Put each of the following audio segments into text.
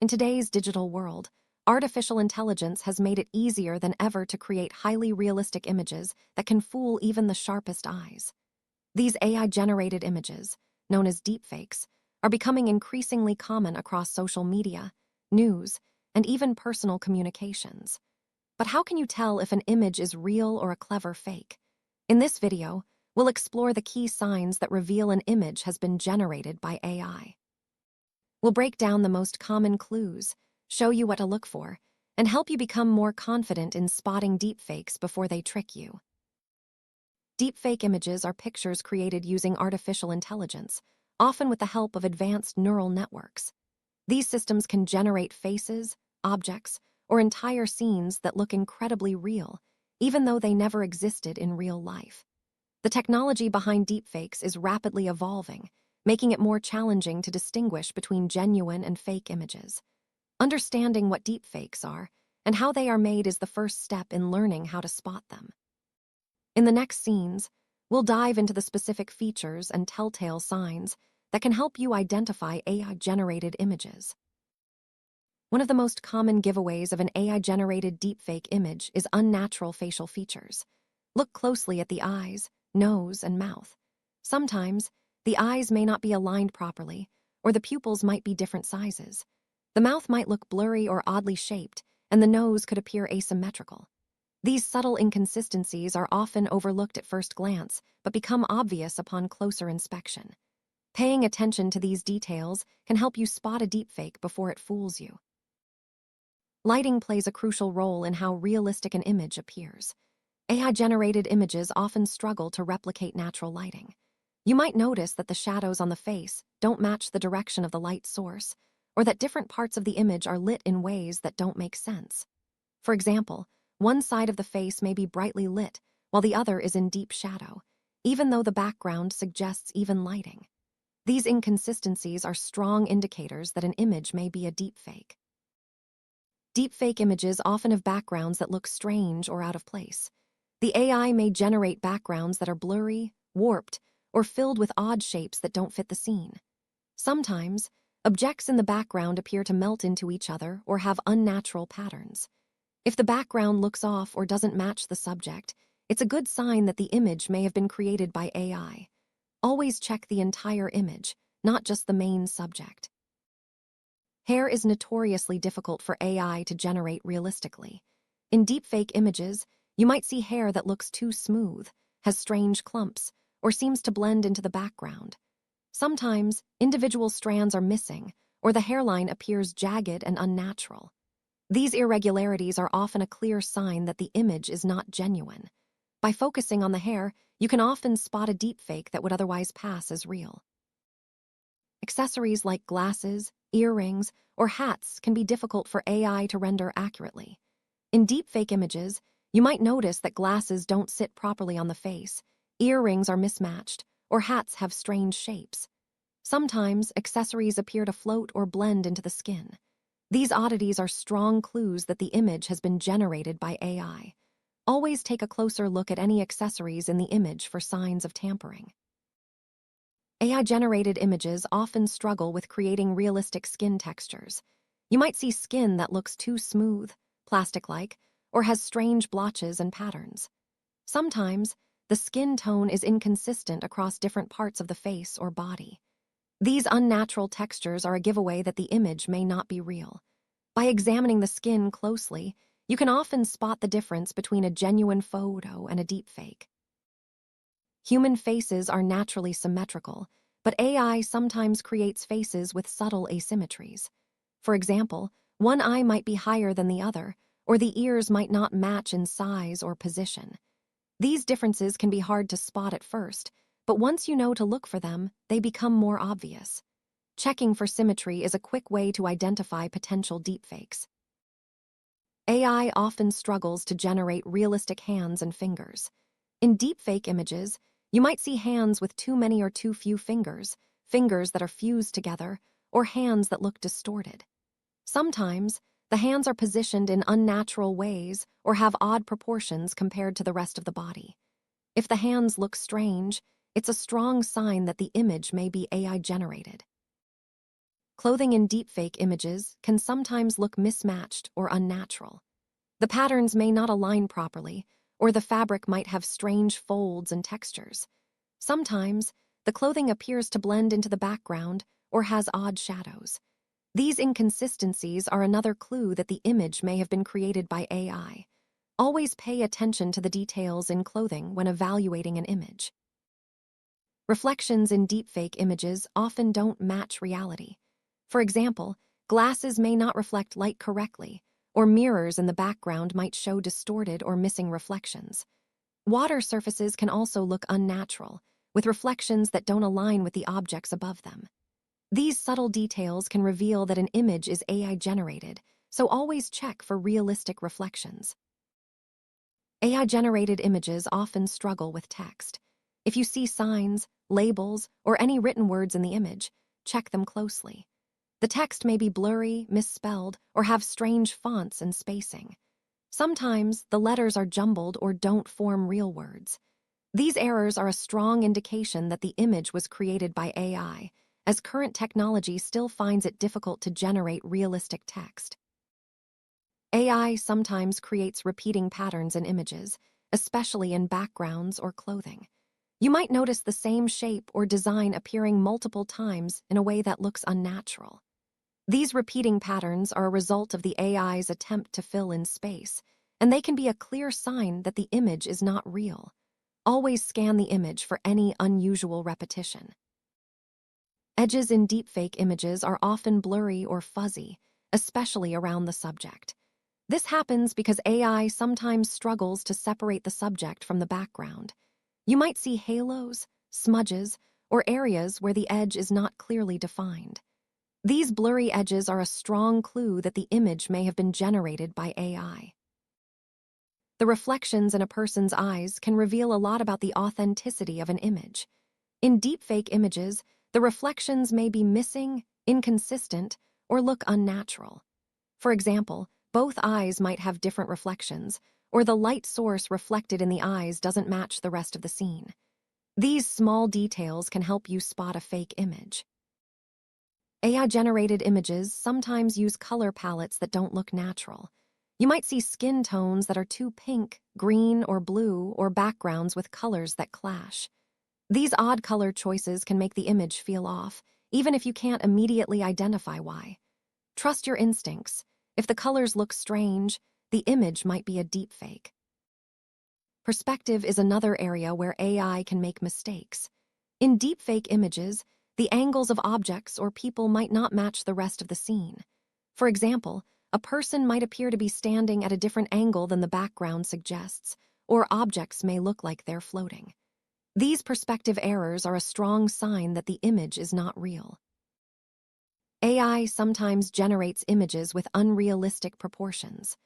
In today's digital world, artificial intelligence has made it easier than ever to create highly realistic images that can fool even the sharpest eyes. These AI-generated images, known as deepfakes, are becoming increasingly common across social media, news, and even personal communications. But how can you tell if an image is real or a clever fake? In this video, we'll explore the key signs that reveal an image has been generated by AI. We'll break down the most common clues, show you what to look for, and help you become more confident in spotting deepfakes before they trick you. Deepfake images are pictures created using artificial intelligence, often with the help of advanced neural networks. These systems can generate faces, objects, or entire scenes that look incredibly real, even though they never existed in real life. The technology behind deepfakes is rapidly evolving, making it more challenging to distinguish between genuine and fake images. Understanding what deepfakes are and how they are made is the first step in learning how to spot them. In the next scenes, we'll dive into the specific features and telltale signs that can help you identify AI-generated images. One of the most common giveaways of an AI-generated deepfake image is unnatural facial features. Look closely at the eyes, nose, and mouth. Sometimes, the eyes may not be aligned properly, or the pupils might be different sizes. The mouth might look blurry or oddly shaped, and the nose could appear asymmetrical. These subtle inconsistencies are often overlooked at first glance, but become obvious upon closer inspection. Paying attention to these details can help you spot a deepfake before it fools you. Lighting plays a crucial role in how realistic an image appears. AI-generated images often struggle to replicate natural lighting. You might notice that the shadows on the face don't match the direction of the light source, or that different parts of the image are lit in ways that don't make sense. For example, one side of the face may be brightly lit, while the other is in deep shadow, even though the background suggests even lighting. These inconsistencies are strong indicators that an image may be a deepfake. Deepfake images often have backgrounds that look strange or out of place. The AI may generate backgrounds that are blurry, warped, or filled with odd shapes that don't fit the scene. Sometimes, objects in the background appear to melt into each other or have unnatural patterns. If the background looks off or doesn't match the subject, it's a good sign that the image may have been created by AI. Always check the entire image, not just the main subject. Hair is notoriously difficult for AI to generate realistically. In deepfake images, you might see hair that looks too smooth, has strange clumps, or seems to blend into the background. Sometimes, individual strands are missing, or the hairline appears jagged and unnatural. These irregularities are often a clear sign that the image is not genuine. By focusing on the hair, you can often spot a deepfake that would otherwise pass as real. Accessories like glasses, earrings, or hats can be difficult for AI to render accurately. In deepfake images, you might notice that glasses don't sit properly on the face, earrings are mismatched, or hats have strange shapes. Sometimes, accessories appear to float or blend into the skin. These oddities are strong clues that the image has been generated by AI. Always take a closer look at any accessories in the image for signs of tampering. AI-generated images often struggle with creating realistic skin textures. You might see skin that looks too smooth, plastic-like, or has strange blotches and patterns. Sometimes, the skin tone is inconsistent across different parts of the face or body. These unnatural textures are a giveaway that the image may not be real. By examining the skin closely, you can often spot the difference between a genuine photo and a deepfake. Human faces are naturally symmetrical, but AI sometimes creates faces with subtle asymmetries. For example, one eye might be higher than the other, or the ears might not match in size or position. These differences can be hard to spot at first, but once you know to look for them, they become more obvious. Checking for symmetry is a quick way to identify potential deepfakes. AI often struggles to generate realistic hands and fingers. In deepfake images, you might see hands with too many or too few fingers, fingers that are fused together, or hands that look distorted. Sometimes, the hands are positioned in unnatural ways or have odd proportions compared to the rest of the body. If the hands look strange, it's a strong sign that the image may be AI-generated. clothing in deepfake images can sometimes look mismatched or unnatural. The patterns may not align properly, or the fabric might have strange folds and textures. Sometimes, the clothing appears to blend into the background or has odd shadows. These inconsistencies are another clue that the image may have been created by AI. Always pay attention to the details in clothing when evaluating an image. Reflections in deepfake images often don't match reality. For example, glasses may not reflect light correctly, or mirrors in the background might show distorted or missing reflections. Water surfaces can also look unnatural, with reflections that don't align with the objects above them. These subtle details can reveal that an image is AI-generated, so always check for realistic reflections. AI-generated images often struggle with text. If you see signs, labels, or any written words in the image, check them closely. The text may be blurry, misspelled, or have strange fonts and spacing. Sometimes, the letters are jumbled or don't form real words. These errors are a strong indication that the image was created by AI, as current technology still finds it difficult to generate realistic text. AI sometimes creates repeating patterns in images, especially in backgrounds or clothing. You might notice the same shape or design appearing multiple times in a way that looks unnatural. These repeating patterns are a result of the AI's attempt to fill in space, and they can be a clear sign that the image is not real. Always scan the image for any unusual repetition. Edges in deepfake images are often blurry or fuzzy, especially around the subject. This happens because AI sometimes struggles to separate the subject from the background. You might see halos, smudges, or areas where the edge is not clearly defined. These blurry edges are a strong clue that the image may have been generated by AI. The reflections in a person's eyes can reveal a lot about the authenticity of an image. In deepfake images, the reflections may be missing, inconsistent, or look unnatural. For example, both eyes might have different reflections, or the light source reflected in the eyes doesn't match the rest of the scene. These small details can help you spot a fake image. AI-generated images sometimes use color palettes that don't look natural. You might see skin tones that are too pink, green, or blue, or backgrounds with colors that clash. These odd color choices can make the image feel off, even if you can't immediately identify why. Trust your instincts. If the colors look strange, the image might be a deepfake. Perspective is another area where AI can make mistakes. In deepfake images, the angles of objects or people might not match the rest of the scene. For example, a person might appear to be standing at a different angle than the background suggests, or objects may look like they're floating. These perspective errors are a strong sign that the image is not real. AI sometimes generates images with unrealistic proportions.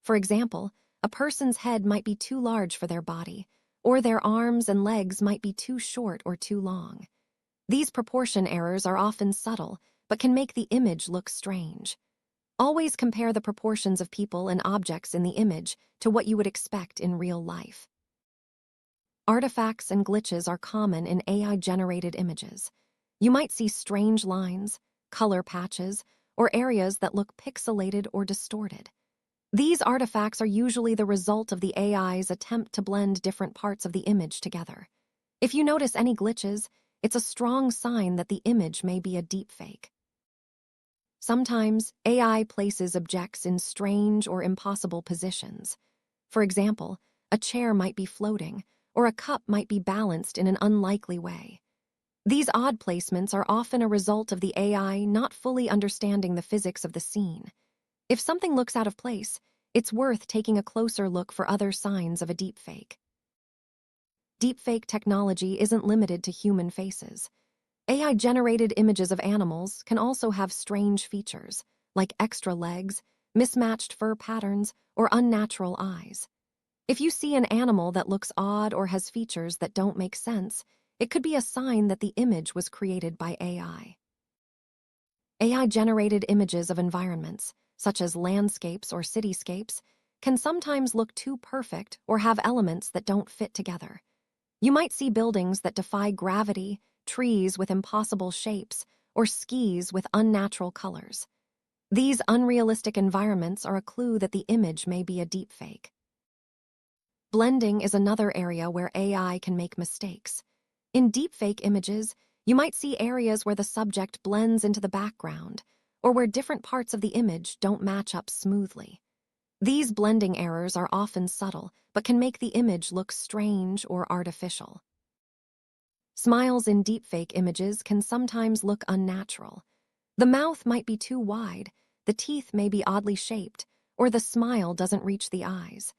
For example, a person's head might be too large for their body, or their arms and legs might be too short or too long. These proportion errors are often subtle, but can make the image look strange. Always compare the proportions of people and objects in the image to what you would expect in real life. Artifacts and glitches are common in AI-generated images. You might see strange lines, color patches, or areas that look pixelated or distorted. These artifacts are usually the result of the AI's attempt to blend different parts of the image together. If you notice any glitches, it's a strong sign that the image may be a deepfake. Sometimes, AI places objects in strange or impossible positions. For example, a chair might be floating, or a cup might be balanced in an unlikely way. These odd placements are often a result of the AI not fully understanding the physics of the scene. If something looks out of place, it's worth taking a closer look for other signs of a deepfake. Deepfake technology isn't limited to human faces. AI-generated images of animals can also have strange features, like extra legs, mismatched fur patterns, or unnatural eyes. If you see an animal that looks odd or has features that don't make sense, it could be a sign that the image was created by AI. AI-generated images of environments, such as landscapes or cityscapes, can sometimes look too perfect or have elements that don't fit together. You might see buildings that defy gravity, trees with impossible shapes, or skis with unnatural colors. These unrealistic environments are a clue that the image may be a deepfake. Blending is another area where AI can make mistakes. In deepfake images, you might see areas where the subject blends into the background, or where different parts of the image don't match up smoothly. These blending errors are often subtle, but can make the image look strange or artificial. Smiles in deepfake images can sometimes look unnatural. The mouth might be too wide, the teeth may be oddly shaped, or the smile doesn't reach the eyes.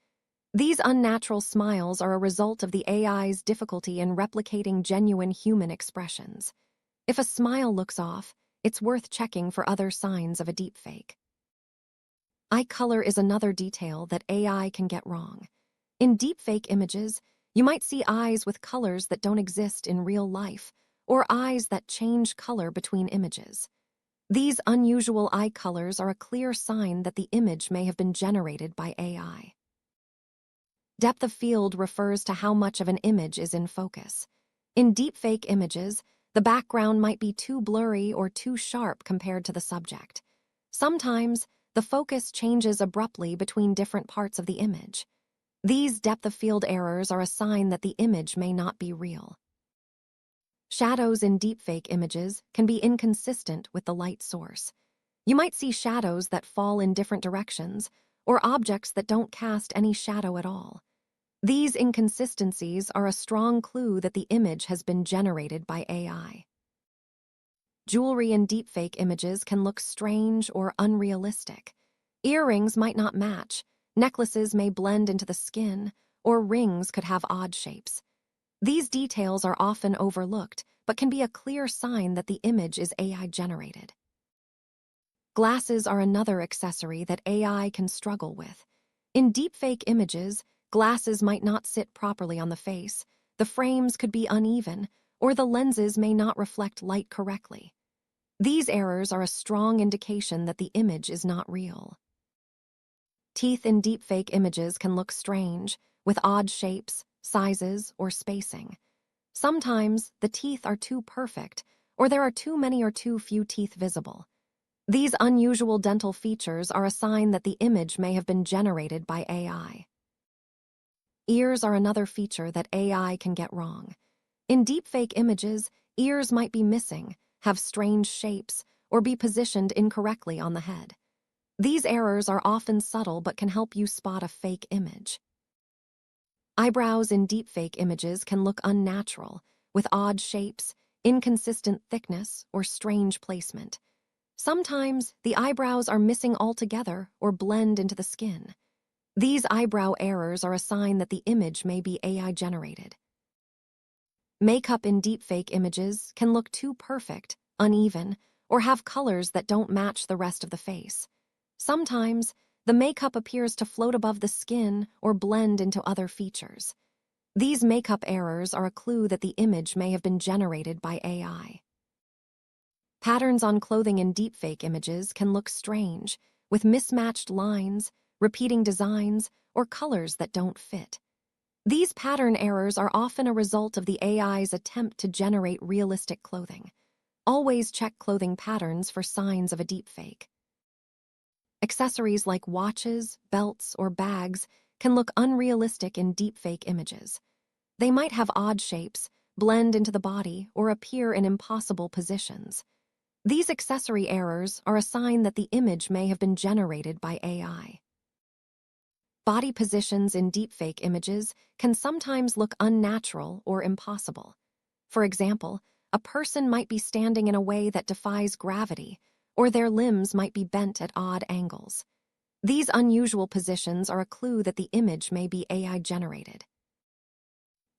These unnatural smiles are a result of the AI's difficulty in replicating genuine human expressions. If a smile looks off, it's worth checking for other signs of a deepfake. Eye color is another detail that AI can get wrong. In deepfake images, you might see eyes with colors that don't exist in real life, or eyes that change color between images. These unusual eye colors are a clear sign that the image may have been generated by AI. Depth of field refers to how much of an image is in focus. In deepfake images, the background might be too blurry or too sharp compared to the subject. Sometimes, the focus changes abruptly between different parts of the image. These depth of field errors are a sign that the image may not be real. Shadows in deepfake images can be inconsistent with the light source. You might see shadows that fall in different directions, or objects that don't cast any shadow at all. These inconsistencies are a strong clue that the image has been generated by AI. Jewelry in deepfake images can look strange or unrealistic. Earrings might not match, necklaces may blend into the skin, or rings could have odd shapes. These details are often overlooked, but can be a clear sign that the image is AI-generated. Glasses are another accessory that AI can struggle with. In deepfake images, glasses might not sit properly on the face, the frames could be uneven, or the lenses may not reflect light correctly. These errors are a strong indication that the image is not real. Teeth in deepfake images can look strange, with odd shapes, sizes, or spacing. Sometimes, the teeth are too perfect, or there are too many or too few teeth visible. These unusual dental features are a sign that the image may have been generated by AI. Ears are another feature that AI can get wrong. In deepfake images, ears might be missing, have strange shapes, or be positioned incorrectly on the head. These errors are often subtle but can help you spot a fake image. Eyebrows in deepfake images can look unnatural, with odd shapes, inconsistent thickness, or strange placement. Sometimes, the eyebrows are missing altogether or blend into the skin. These eyebrow errors are a sign that the image may be AI-generated. Makeup in deepfake images can look too perfect, uneven, or have colors that don't match the rest of the face. Sometimes, the makeup appears to float above the skin or blend into other features. These makeup errors are a clue that the image may have been generated by AI. Patterns on clothing in deepfake images can look strange, with mismatched lines, repeating designs, or colors that don't fit. These pattern errors are often a result of the AI's attempt to generate realistic clothing. Always check clothing patterns for signs of a deepfake. Accessories like watches, belts, or bags can look unrealistic in deepfake images. They might have odd shapes, blend into the body, or appear in impossible positions. These accessory errors are a sign that the image may have been generated by AI. Body positions in deepfake images can sometimes look unnatural or impossible. For example, a person might be standing in a way that defies gravity, or their limbs might be bent at odd angles. These unusual positions are a clue that the image may be AI-generated.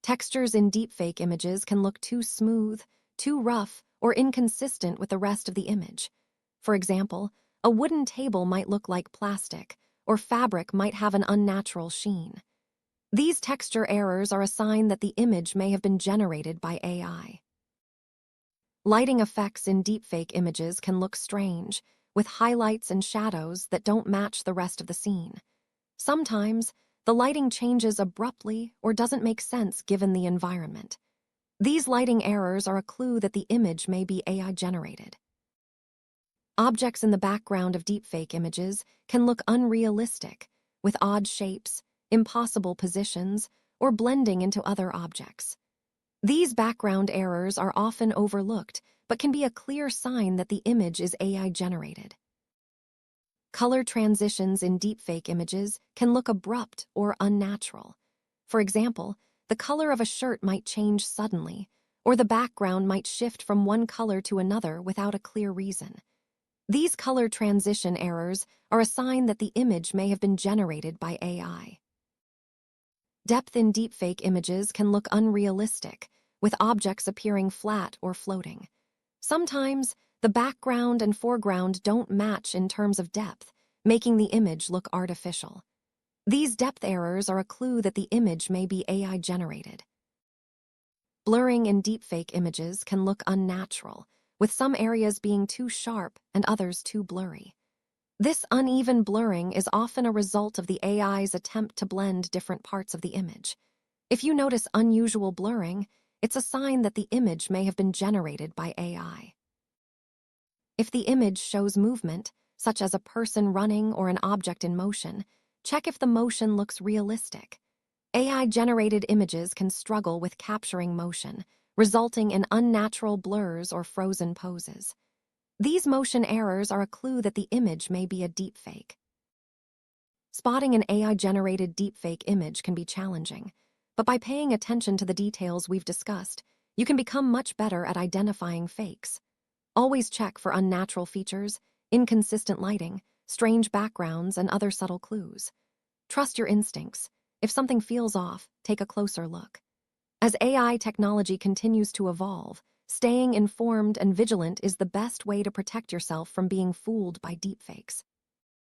Textures in deepfake images can look too smooth, too rough, or inconsistent with the rest of the image. For example, a wooden table might look like plastic, or fabric might have an unnatural sheen. These texture errors are a sign that the image may have been generated by AI. Lighting effects in deepfake images can look strange, with highlights and shadows that don't match the rest of the scene. Sometimes, the lighting changes abruptly or doesn't make sense given the environment. These lighting errors are a clue that the image may be AI-generated. Objects in the background of deepfake images can look unrealistic, with odd shapes, impossible positions, or blending into other objects. These background errors are often overlooked, but can be a clear sign that the image is AI-generated. Color transitions in deepfake images can look abrupt or unnatural. For example, the color of a shirt might change suddenly, or the background might shift from one color to another without a clear reason. These color transition errors are a sign that the image may have been generated by AI. Depth in deepfake images can look unrealistic, with objects appearing flat or floating. Sometimes, the background and foreground don't match in terms of depth, making the image look artificial. These depth errors are a clue that the image may be AI-generated. Blurring in deepfake images can look unnatural, with some areas being too sharp and others too blurry. This uneven blurring is often a result of the AI's attempt to blend different parts of the image. If you notice unusual blurring, it's a sign that the image may have been generated by AI. If the image shows movement, such as a person running or an object in motion, check if the motion looks realistic. AI-generated images can struggle with capturing motion, resulting in unnatural blurs or frozen poses. These motion errors are a clue that the image may be a deepfake. Spotting an AI-generated deepfake image can be challenging, but by paying attention to the details we've discussed, you can become much better at identifying fakes. Always check for unnatural features, inconsistent lighting, strange backgrounds, and other subtle clues. Trust your instincts. If something feels off, take a closer look. As AI technology continues to evolve, staying informed and vigilant is the best way to protect yourself from being fooled by deepfakes.